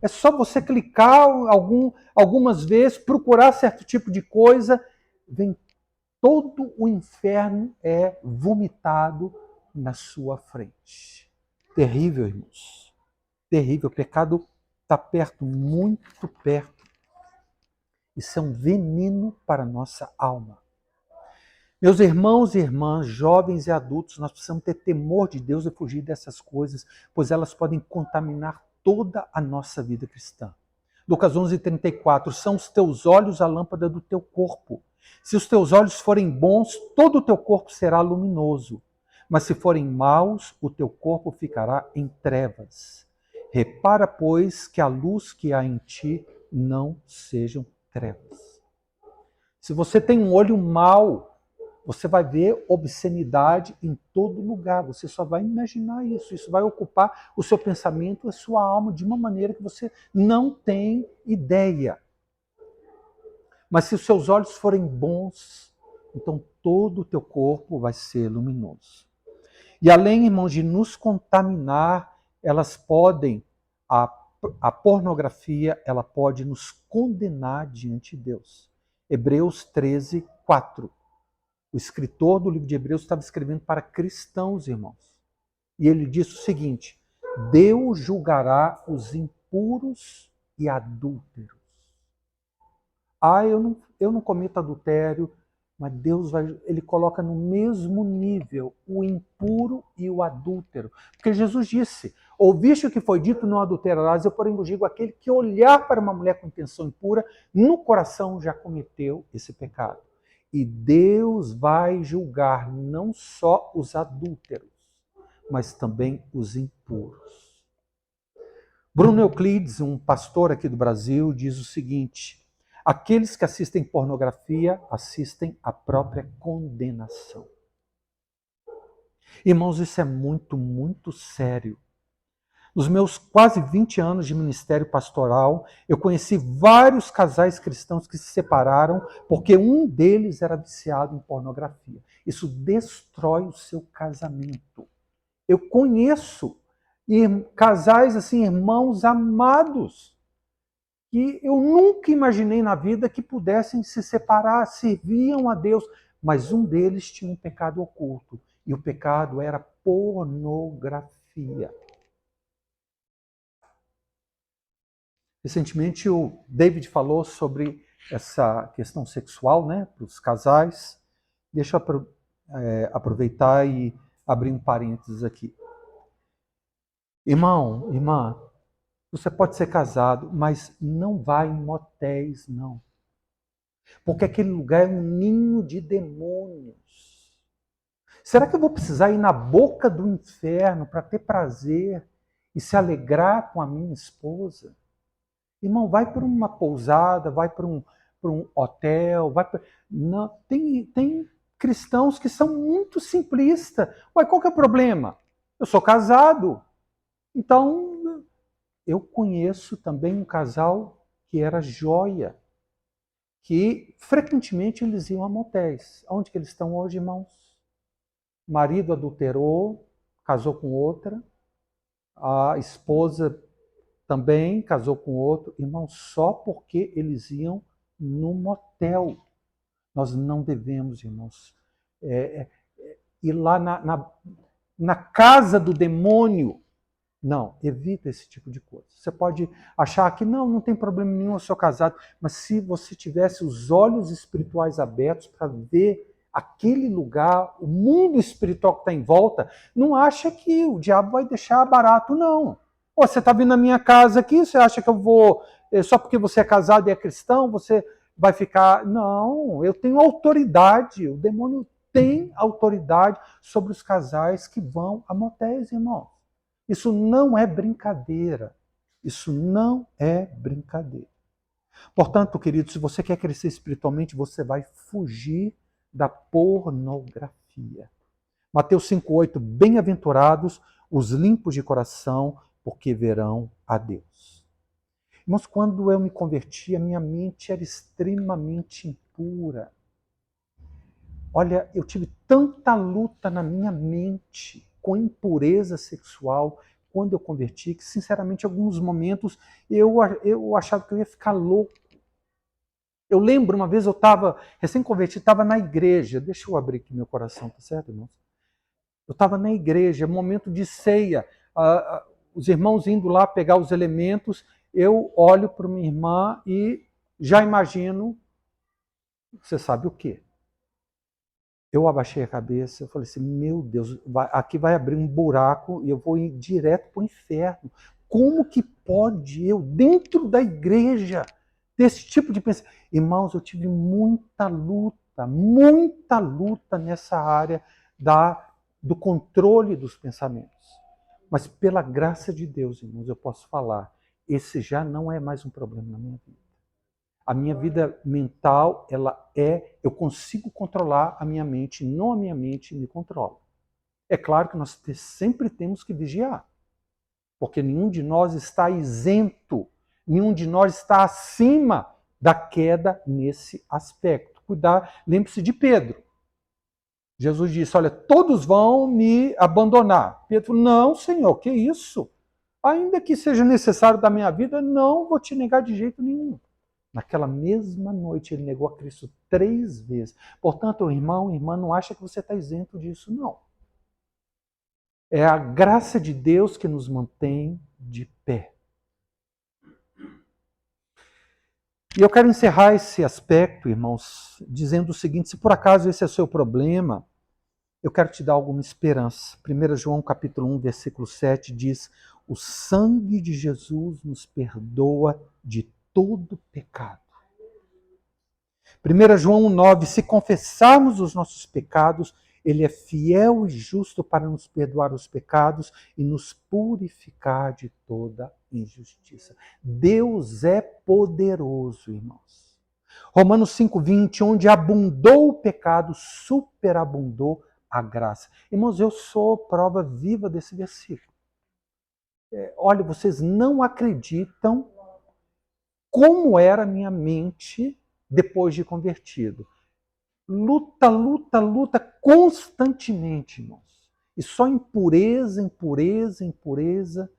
É só você clicar algumas vezes, procurar certo tipo de coisa, vem todo o inferno é vomitado na sua frente. Terrível, irmãos. Terrível. O pecado está perto, muito perto. Isso é um veneno para a nossa alma. Meus irmãos e irmãs, jovens e adultos, nós precisamos ter temor de Deus e fugir dessas coisas, pois elas podem contaminar toda a nossa vida cristã. Lucas 11:34, são os teus olhos a lâmpada do teu corpo. Se os teus olhos forem bons, todo o teu corpo será luminoso. Mas se forem maus, o teu corpo ficará em trevas. Repara, pois, que a luz que há em ti não sejam trevas. Se você tem um olho mau, Você vai ver obscenidade em todo lugar. Você só vai imaginar isso. Isso vai ocupar o seu pensamento e a sua alma de uma maneira que você não tem ideia. Mas se os seus olhos forem bons, então todo o teu corpo vai ser luminoso. E além, irmãos, de nos contaminar, elas podem, a pornografia, ela pode nos condenar diante de Deus. Hebreus 13, 4. O escritor do livro de Hebreus estava escrevendo para cristãos, irmãos. E ele diz o seguinte: Deus julgará os impuros e adúlteros. Eu não cometo adultério, mas Deus ele coloca no mesmo nível o impuro e o adúltero. Porque Jesus disse: ouviste o que foi dito, não adulterarás, eu porém vos digo, aquele que olhar para uma mulher com intenção impura, no coração já cometeu esse pecado. E Deus vai julgar não só os adúlteros, mas também os impuros. Bruno Euclides, um pastor aqui do Brasil, diz o seguinte: aqueles que assistem pornografia assistem à própria condenação. Irmãos, isso é muito, muito sério. Nos meus quase 20 anos de ministério pastoral, eu conheci vários casais cristãos que se separaram porque um deles era viciado em pornografia. Isso destrói o seu casamento. Eu conheço casais assim, irmãos amados, que eu nunca imaginei na vida que pudessem se separar, serviam a Deus, mas um deles tinha um pecado oculto, e o pecado era pornografia. Recentemente o David falou sobre essa questão sexual, né, para os casais. Deixa eu aproveitar e abrir um parênteses aqui. Irmão, irmã, você pode ser casado, mas não vá em motéis, não. Porque aquele lugar é um ninho de demônios. Será que eu vou precisar ir na boca do inferno para ter prazer e se alegrar com a minha esposa? Irmão, vai para uma pousada, vai para um hotel, Não, tem cristãos que são muito simplistas. Ué, qual que é o problema? Eu sou casado. Então, eu conheço também um casal que era joia, que frequentemente eles iam a motéis. Onde que eles estão hoje, irmãos? O marido adulterou, casou com outra, a esposa também casou com outro, irmão, só porque eles iam no motel. Nós não devemos, irmãos, ir lá na casa do demônio. Não, evita esse tipo de coisa. Você pode achar que não tem problema nenhum, eu sou casado, mas se você tivesse os olhos espirituais abertos para ver aquele lugar, o mundo espiritual que está em volta, não acha que o diabo vai deixar barato, não. Ou você está vindo na minha casa aqui, você acha que eu vou, só porque você é casado e é cristão, você vai ficar... Não, eu tenho autoridade, o demônio tem autoridade sobre os casais que vão a motéis, irmão. Isso não é brincadeira. Isso não é brincadeira. Portanto, querido, se você quer crescer espiritualmente, você vai fugir da pornografia. Mateus 5,8, bem-aventurados os limpos de coração, porque verão a Deus. Irmãos, quando eu me converti, a minha mente era extremamente impura. Olha, eu tive tanta luta na minha mente com impureza sexual quando eu converti, que sinceramente em alguns momentos eu achava que eu ia ficar louco. Eu lembro uma vez eu estava recém-convertido, estava na igreja, deixa eu abrir aqui meu coração, tá certo, irmãos? Eu estava na igreja, momento de ceia, os irmãos indo lá pegar os elementos, eu olho para minha irmã e já imagino, você sabe o quê? Eu abaixei a cabeça, eu falei assim, meu Deus, aqui vai abrir um buraco e eu vou ir direto para o inferno. Como que pode eu, dentro da igreja, ter esse tipo de pensamento? Irmãos, eu tive muita luta nessa área do controle dos pensamentos. Mas pela graça de Deus, irmãos, eu posso falar, esse já não é mais um problema na minha vida. A minha vida mental, eu consigo controlar a minha mente, não a minha mente me controla. É claro que nós sempre temos que vigiar, porque nenhum de nós está isento, nenhum de nós está acima da queda nesse aspecto. Cuidar, lembre-se de Pedro. Jesus disse, olha, todos vão me abandonar. Pedro falou, não, Senhor, que isso? Ainda que seja necessário da minha vida, não vou te negar de jeito nenhum. Naquela mesma noite ele negou a Cristo 3 vezes. Portanto, irmão, irmã, não acha que você está isento disso, não. É a graça de Deus que nos mantém de pé. E eu quero encerrar esse aspecto, irmãos, dizendo o seguinte, se por acaso esse é o seu problema, eu quero te dar alguma esperança. 1 João capítulo 1, versículo 7 diz, o sangue de Jesus nos perdoa de todo pecado. 1 João 9, se confessarmos os nossos pecados, ele é fiel e justo para nos perdoar os pecados e nos purificar de toda injustiça. Deus é poderoso, irmãos. Romanos 5:20, onde abundou o pecado, superabundou a graça. Irmãos, eu sou prova viva desse versículo. Olha, vocês não acreditam como era a minha mente depois de convertido. Luta, luta, luta constantemente, irmãos. E só impureza, impureza, impureza.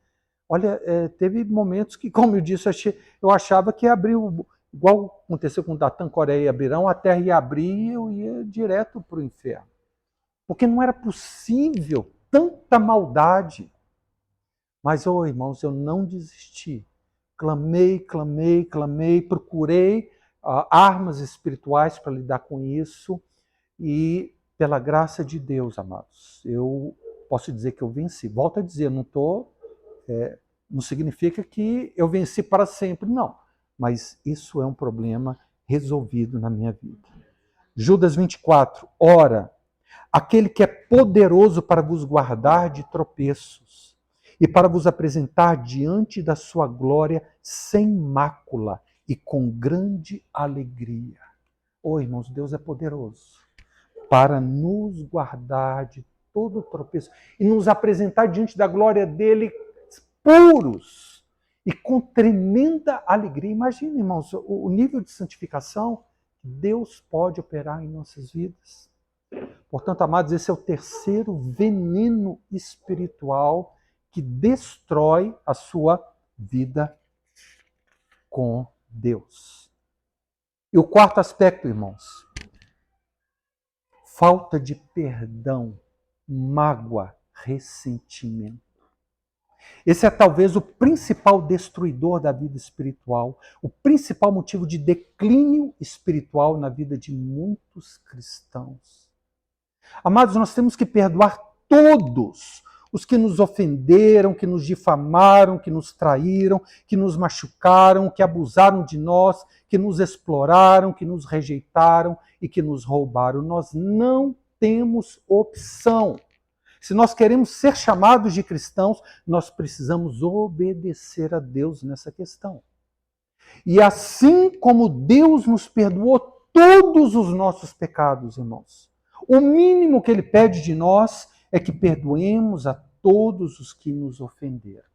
Olha, teve momentos que, como eu disse, eu achava que abriu, igual aconteceu com Datã, Coreia e Abirão, a terra ia abrir e eu ia direto para o inferno. Porque não era possível tanta maldade. Mas, irmãos, eu não desisti. Clamei, clamei, clamei, procurei armas espirituais para lidar com isso e, pela graça de Deus, amados, eu posso dizer que eu venci. Volto a dizer, não significa que eu venci para sempre, não. Mas isso é um problema resolvido na minha vida. Judas 24, ora, aquele que é poderoso para vos guardar de tropeços e para vos apresentar diante da sua glória sem mácula e com grande alegria. Irmãos, Deus é poderoso para nos guardar de todo tropeço e nos apresentar diante da glória dele puros e com tremenda alegria. Imagina, irmãos, o nível de santificação que Deus pode operar em nossas vidas. Portanto, amados, esse é o terceiro veneno espiritual que destrói a sua vida com Deus. E o quarto aspecto, irmãos, falta de perdão, mágoa, ressentimento. Esse é talvez o principal destruidor da vida espiritual, o principal motivo de declínio espiritual na vida de muitos cristãos. Amados, nós temos que perdoar todos os que nos ofenderam, que nos difamaram, que nos traíram, que nos machucaram, que abusaram de nós, que nos exploraram, que nos rejeitaram e que nos roubaram. Nós não temos opção. Se nós queremos ser chamados de cristãos, nós precisamos obedecer a Deus nessa questão. E assim como Deus nos perdoou todos os nossos pecados, irmãos, o mínimo que Ele pede de nós é que perdoemos a todos os que nos ofenderam.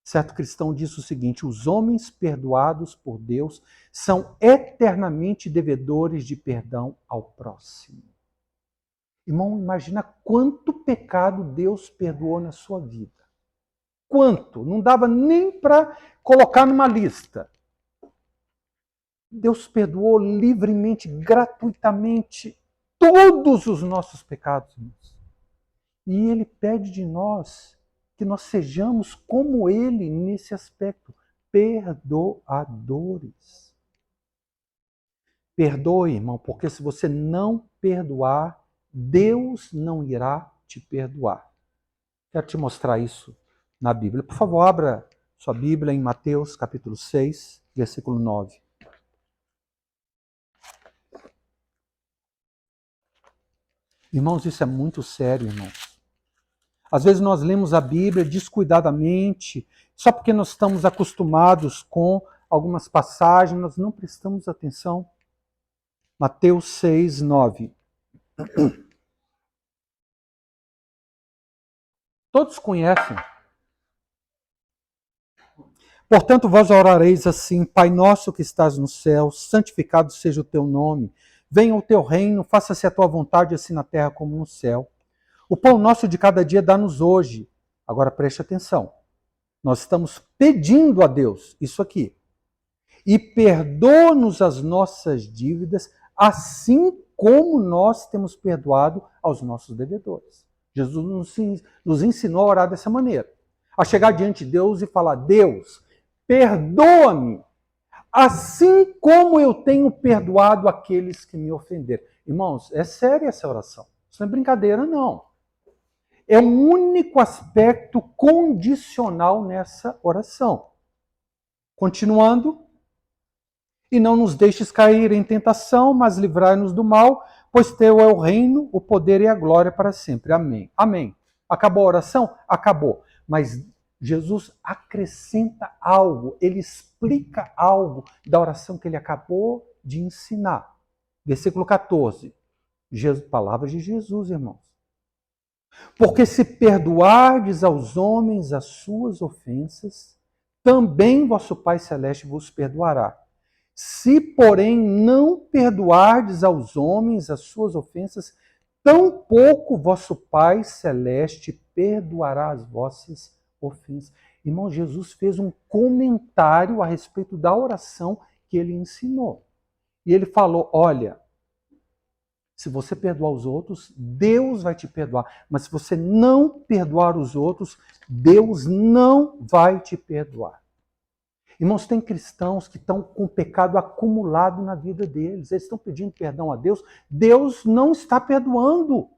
Certo cristão disse o seguinte, os homens perdoados por Deus são eternamente devedores de perdão ao próximo. Irmão, imagina quanto pecado Deus perdoou na sua vida. Quanto? Não dava nem para colocar numa lista. Deus perdoou livremente, gratuitamente, todos os nossos pecados. E Ele pede de nós que nós sejamos como Ele nesse aspecto, perdoadores. Perdoe, irmão, porque se você não perdoar, Deus não irá te perdoar. Quero te mostrar isso na Bíblia. Por favor, abra sua Bíblia em Mateus capítulo 6, versículo 9. Irmãos, isso é muito sério, irmãos. Às vezes nós lemos a Bíblia descuidadamente, só porque nós estamos acostumados com algumas passagens, nós não prestamos atenção. Mateus 6, 9. Todos conhecem. Portanto, vós orareis assim: Pai nosso que estás no céu, santificado seja o teu nome. Venha o teu reino, faça-se a tua vontade, assim na terra como no céu. O pão nosso de cada dia dá-nos hoje. Agora preste atenção. Nós estamos pedindo a Deus isso aqui. E perdoa-nos as nossas dívidas, assim como nós temos perdoado aos nossos devedores. Jesus nos ensinou a orar dessa maneira. A chegar diante de Deus e falar: Deus, perdoa-me, assim como eu tenho perdoado aqueles que me ofenderam. Irmãos, é séria essa oração. Isso não é brincadeira, não. É o único aspecto condicional nessa oração. Continuando. E não nos deixes cair em tentação, mas livrai-nos do mal, pois teu é o reino, o poder e a glória para sempre. Amém. Amém. Acabou a oração? Acabou. Mas Jesus acrescenta algo, ele explica algo da oração que ele acabou de ensinar. Versículo 14. Palavras de Jesus, irmãos. Porque se perdoardes aos homens as suas ofensas, também vosso Pai Celeste vos perdoará. Se, porém, não perdoardes aos homens as suas ofensas, tampouco vosso Pai Celeste perdoará as vossas ofensas. Irmão, Jesus fez um comentário a respeito da oração que ele ensinou. E ele falou: olha, se você perdoar os outros, Deus vai te perdoar. Mas se você não perdoar os outros, Deus não vai te perdoar. Irmãos, tem cristãos que estão com pecado acumulado na vida deles. Eles estão pedindo perdão a Deus. Deus não está perdoando.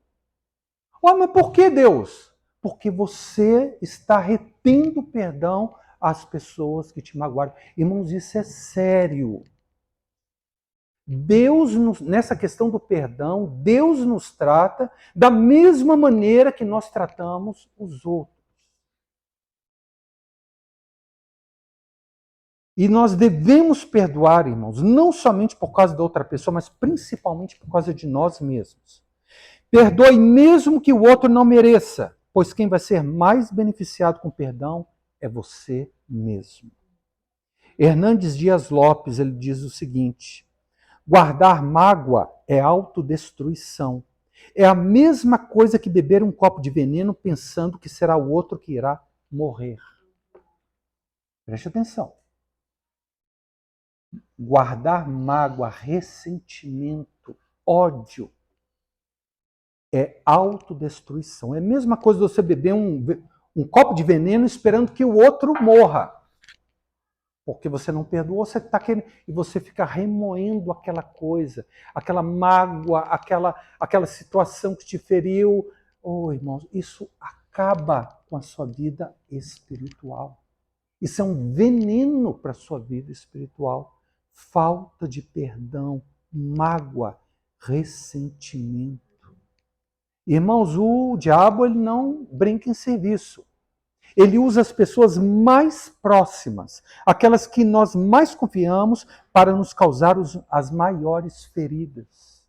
Mas por que Deus? Porque você está retendo perdão às pessoas que te magoaram. Irmãos, isso é sério. Deus, nessa questão do perdão, Deus nos trata da mesma maneira que nós tratamos os outros. E nós devemos perdoar, irmãos, não somente por causa da outra pessoa, mas principalmente por causa de nós mesmos. Perdoe mesmo que o outro não mereça, pois quem vai ser mais beneficiado com perdão é você mesmo. Hernandes Dias Lopes, ele diz o seguinte: guardar mágoa é autodestruição. É a mesma coisa que beber um copo de veneno pensando que será o outro que irá morrer. Preste atenção. Guardar mágoa, ressentimento, ódio é autodestruição. É a mesma coisa de você beber um copo de veneno esperando que o outro morra. Porque você não perdoou, você está querendo, e você fica remoendo aquela coisa, aquela mágoa, aquela situação que te feriu. Oh, irmãos, isso acaba com a sua vida espiritual. Isso é um veneno para a sua vida espiritual. Falta de perdão, mágoa, ressentimento. Irmãos, o diabo ele não brinca em serviço. Ele usa as pessoas mais próximas, aquelas que nós mais confiamos, para nos causar as maiores feridas.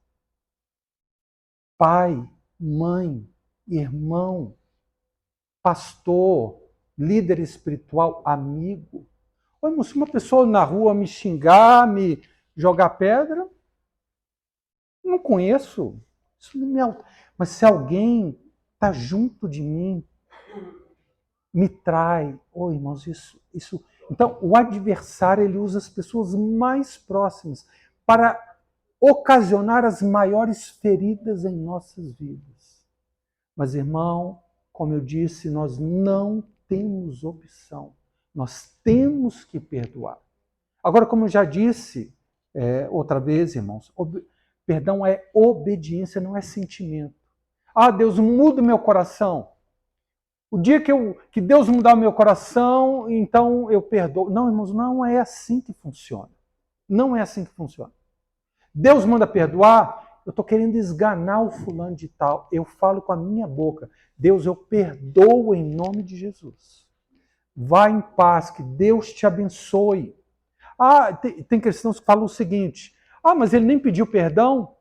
Pai, mãe, irmão, pastor, líder espiritual, amigo. Irmão, se uma pessoa na rua me xingar, me jogar pedra, não conheço. Isso não me... Mas se alguém está junto de mim, me trai. Irmãos, isso. Então, o adversário ele usa as pessoas mais próximas para ocasionar as maiores feridas em nossas vidas. Mas, irmão, como eu disse, nós não temos opção. Nós temos que perdoar. Agora, como eu já disse outra vez, irmãos, perdão é obediência, não é sentimento. Deus, muda o meu coração. O dia que Deus mudar o meu coração, então eu perdoo. Não, irmãos, não é assim que funciona. Não é assim que funciona. Deus manda perdoar, eu estou querendo esganar o fulano de tal. Eu falo com a minha boca. Deus, eu perdoo em nome de Jesus. Vá em paz, que Deus te abençoe. Tem cristãos que falam o seguinte: mas ele nem pediu perdão.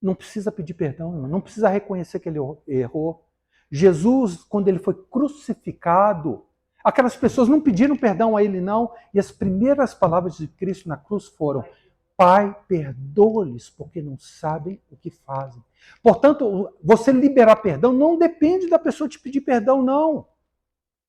Não precisa pedir perdão, irmão. Não precisa reconhecer que ele errou. Jesus, quando ele foi crucificado, aquelas pessoas não pediram perdão a ele, não. E as primeiras palavras de Cristo na cruz foram: Pai, perdoa-lhes, porque não sabem o que fazem. Portanto, você liberar perdão não depende da pessoa te pedir perdão, não.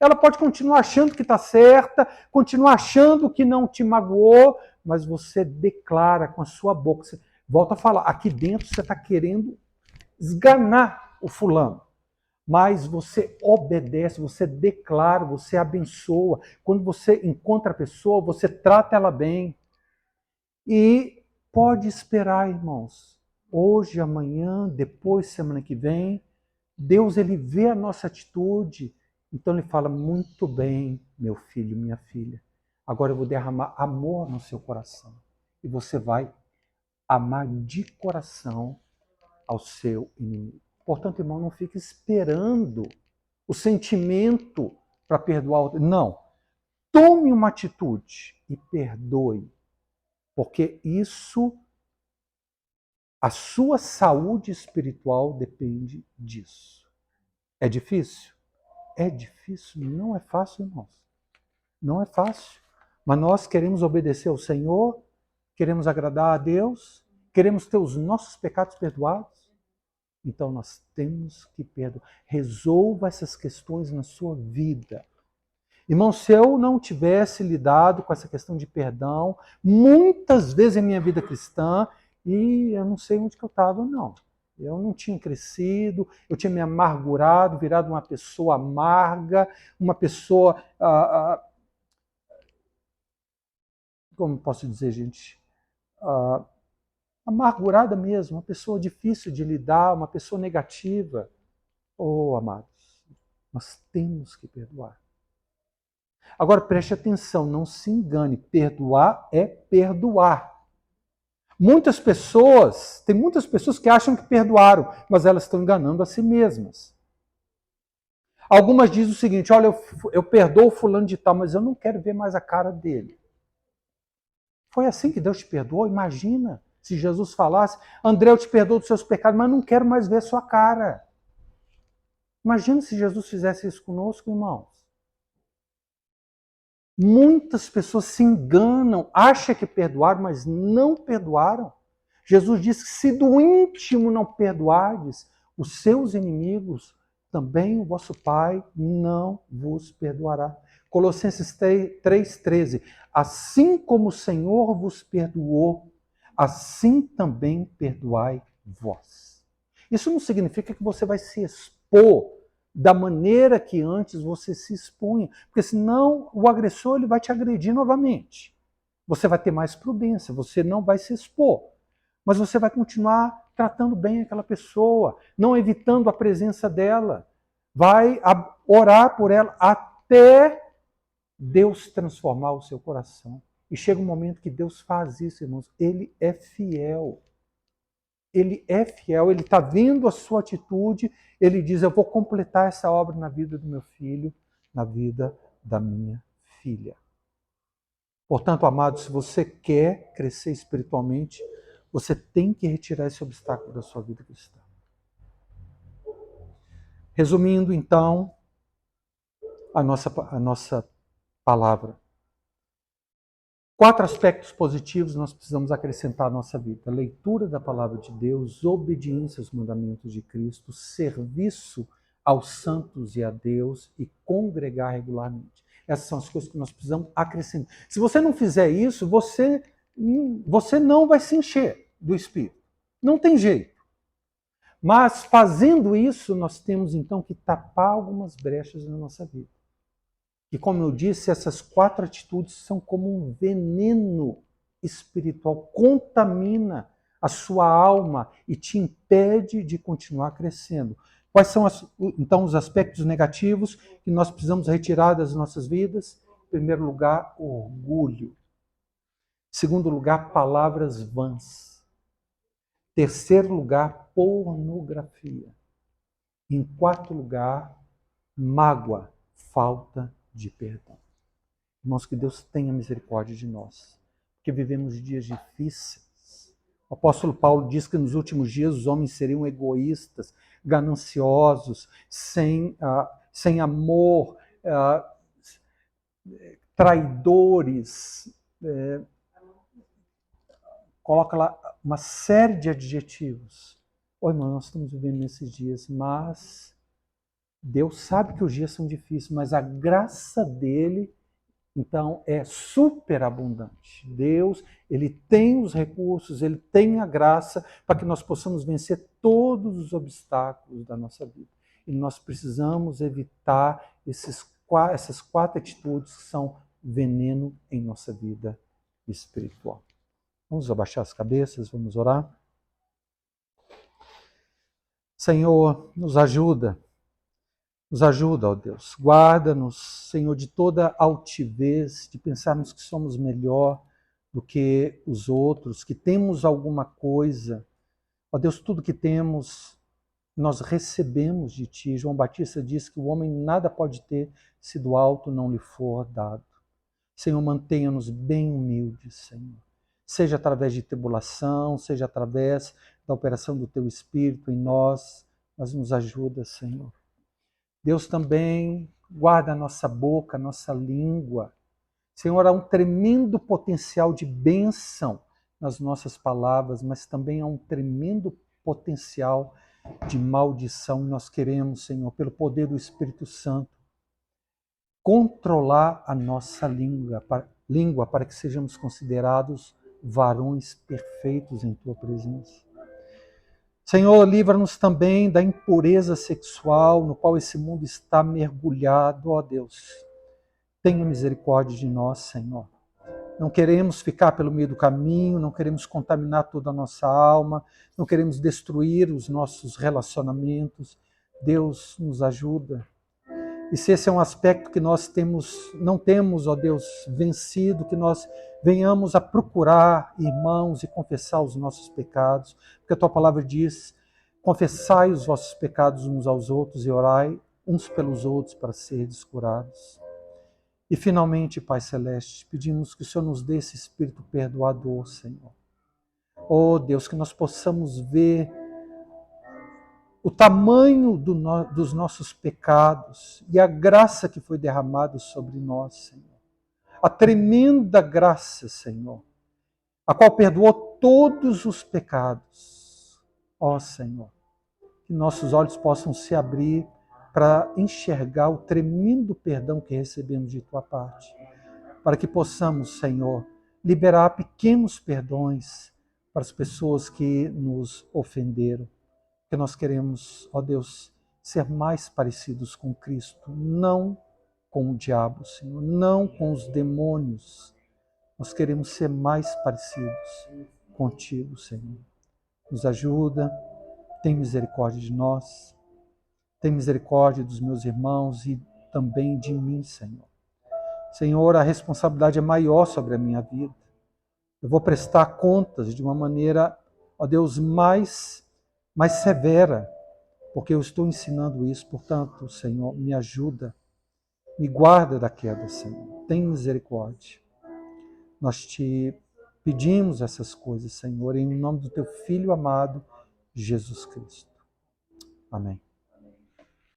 Ela pode continuar achando que está certa, continuar achando que não te magoou, mas você declara com a sua boca. Você volta a falar, aqui dentro você está querendo esganar o fulano. Mas você obedece, você declara, você abençoa. Quando você encontra a pessoa, você trata ela bem. E pode esperar, irmãos. Hoje, amanhã, depois, semana que vem, Deus ele vê a nossa atitude. Então ele fala: muito bem, meu filho, minha filha. Agora eu vou derramar amor no seu coração. E você vai amar de coração ao seu inimigo. Portanto, irmão, não fique esperando o sentimento para perdoar o outro. Não. Tome uma atitude e perdoe. Porque isso, a sua saúde espiritual depende disso. É difícil? É difícil, não é fácil, irmãos. Não é fácil. Mas nós queremos obedecer ao Senhor, queremos agradar a Deus, queremos ter os nossos pecados perdoados. Então nós temos que perdoar. Resolva essas questões na sua vida. Irmão, se eu não tivesse lidado com essa questão de perdão, muitas vezes em minha vida cristã, e eu não sei onde que eu estava, não. Eu não tinha crescido, eu tinha me amargurado, virado uma pessoa amarga, uma pessoa, como posso dizer, gente, amargurada mesmo, uma pessoa difícil de lidar, uma pessoa negativa. Oh, amados, nós temos que perdoar. Agora preste atenção, não se engane, perdoar é perdoar. Tem muitas pessoas que acham que perdoaram, mas elas estão enganando a si mesmas. Algumas dizem o seguinte: olha, eu perdoo fulano de tal, mas eu não quero ver mais a cara dele. Foi assim que Deus te perdoou? Imagina se Jesus falasse: André, eu te perdoo dos seus pecados, mas não quero mais ver a sua cara. Imagina se Jesus fizesse isso conosco, irmãos. Muitas pessoas se enganam, acham que perdoaram, mas não perdoaram. Jesus disse que se do íntimo não perdoardes os seus inimigos, também o vosso Pai não vos perdoará. Colossenses 3,13. Assim como o Senhor vos perdoou, assim também perdoai vós. Isso não significa que você vai se expor da maneira que antes você se expunha, porque senão o agressor ele vai te agredir novamente. Você vai ter mais prudência, você não vai se expor, mas você vai continuar tratando bem aquela pessoa, não evitando a presença dela, vai orar por ela até Deus transformar o seu coração. E chega um momento que Deus faz isso, irmãos. Ele é fiel. Ele é fiel, ele está vendo a sua atitude, ele diz: eu vou completar essa obra na vida do meu filho, na vida da minha filha. Portanto, amados, se você quer crescer espiritualmente, você tem que retirar esse obstáculo da sua vida cristã. Resumindo, então, a nossa palavra. 4 aspectos positivos nós precisamos acrescentar à nossa vida: leitura da palavra de Deus, obediência aos mandamentos de Cristo, serviço aos santos e a Deus e congregar regularmente. Essas são as coisas que nós precisamos acrescentar. Se você não fizer isso, você não vai se encher do Espírito. Não tem jeito. Mas fazendo isso, nós temos então que tapar algumas brechas na nossa vida. E como eu disse, essas 4 atitudes são como um veneno espiritual, contamina a sua alma e te impede de continuar crescendo. Quais são então os aspectos negativos que nós precisamos retirar das nossas vidas? Em primeiro lugar, orgulho. Em segundo lugar, palavras vãs. Em terceiro lugar, pornografia. Em quarto lugar, mágoa, falta de perdão. Irmãos, que Deus tenha misericórdia de nós. porque vivemos dias difíceis. O apóstolo Paulo diz que nos últimos dias os homens seriam egoístas, gananciosos, sem amor, traidores, coloca lá uma série de adjetivos. Oi, irmão, nós estamos vivendo nesses dias, mas Deus sabe que os dias são difíceis, mas a graça dele, então, é superabundante. Deus, ele tem os recursos, ele tem a graça para que nós possamos vencer todos os obstáculos da nossa vida. E nós precisamos evitar essas 4 atitudes que são veneno em nossa vida espiritual. Vamos abaixar as cabeças, vamos orar. Senhor, nos ajuda, ó Deus. Guarda-nos, Senhor, de toda altivez, de pensarmos que somos melhor do que os outros, que temos alguma coisa. Ó Deus, tudo que temos, nós recebemos de Ti. João Batista diz que o homem nada pode ter se do alto não lhe for dado. Senhor, mantenha-nos bem humildes, Senhor. Seja através de tribulação, seja através da operação do Teu Espírito em nós, mas nos ajuda, Senhor. Deus também guarda a nossa boca, a nossa língua. Senhor, há um tremendo potencial de bênção nas nossas palavras, mas também há um tremendo potencial de maldição. Nós queremos, Senhor, pelo poder do Espírito Santo, controlar a nossa língua para que sejamos considerados varões perfeitos em Tua presença. Senhor, livra-nos também da impureza sexual no qual esse mundo está mergulhado, ó Deus. Tenha misericórdia de nós, Senhor. Não queremos ficar pelo meio do caminho, não queremos contaminar toda a nossa alma, não queremos destruir os nossos relacionamentos. Deus nos ajuda. E se esse é um aspecto que nós não temos, ó Deus, vencido, que nós venhamos a procurar irmãos e confessar os nossos pecados, porque a Tua palavra diz, confessai os vossos pecados uns aos outros e orai uns pelos outros para seres curados. E finalmente, Pai Celeste, pedimos que o Senhor nos dê esse espírito perdoador, Senhor. Oh Deus, que nós possamos ver o tamanho dos nossos pecados e a graça que foi derramada sobre nós, Senhor. A tremenda graça, Senhor, a qual perdoou todos os pecados. Ó Senhor, que nossos olhos possam se abrir para enxergar o tremendo perdão que recebemos de Tua parte, para que possamos, Senhor, liberar pequenos perdões para as pessoas que nos ofenderam. Que nós queremos, ó Deus, ser mais parecidos com Cristo, não com o diabo, Senhor, não com os demônios. Nós queremos ser mais parecidos contigo, Senhor. Nos ajuda, tem misericórdia de nós, tem misericórdia dos meus irmãos e também de mim, Senhor. Senhor, a responsabilidade é maior sobre a minha vida. Eu vou prestar contas de uma maneira, ó Deus, mais severa, porque eu estou ensinando isso. Portanto, Senhor, me ajuda, me guarda da queda, Senhor. Tem misericórdia. Nós te pedimos essas coisas, Senhor, em nome do Teu Filho amado, Jesus Cristo. Amém.